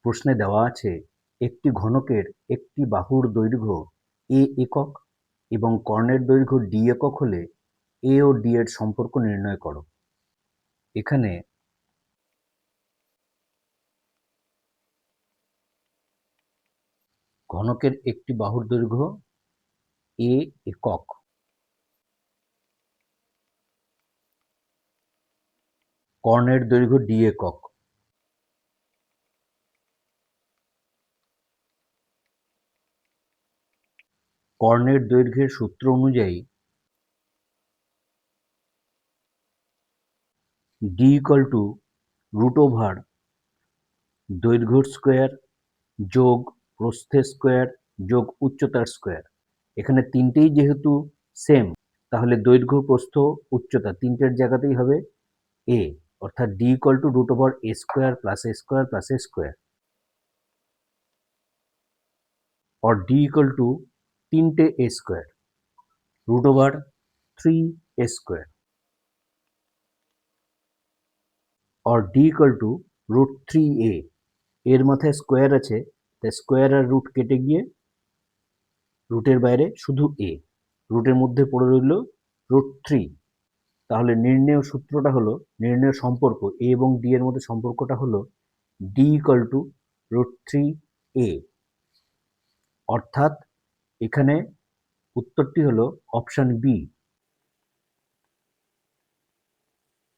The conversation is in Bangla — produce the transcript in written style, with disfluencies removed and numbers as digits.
প্রশ্নে দেওয়া আছে একটি ঘনকের একটি বাহুর দৈর্ঘ্য a একক এবং কর্ণের দৈর্ঘ্য d একক হলে a ও d এর সম্পর্ক নির্ণয় করো। এখানে ঘনকের একটি বাহুর দৈর্ঘ্য a একক, কর্ণের দৈর্ঘ্য d একক। কর্ণের দৈর্ঘ্যের সূত্র অনুযায়ী d √, দৈর্ঘ্যের স্কোয়ার যোগ প্রস্থের স্কোয়ার যোগ উচ্চতার স্কোয়ার। এখানে তিনটেই যেহেতু সেম, তাহলে দৈর্ঘ্য, প্রস্থ, উচ্চতা তিনটের জায়গাতেই হবে a, অর্থাৎ d √a² + a² और d তিনটে a² √3a² और d √3a। এর মাথায় স্কোয়ার আছে, তাই স্কোয়ার আর রুট কেটে গিয়ে রুটের বাইরে শুধু a, রুটের মধ্যে পড়ে রইল √3। তাহলে নির্ণেয় সূত্রটা হলো, নির্ণেয় সম্পর্ক a এবং d এর মধ্যে সম্পর্কটা হলো d √3a, অর্থাৎ এখানে উত্তরটি হলো অপশন বি,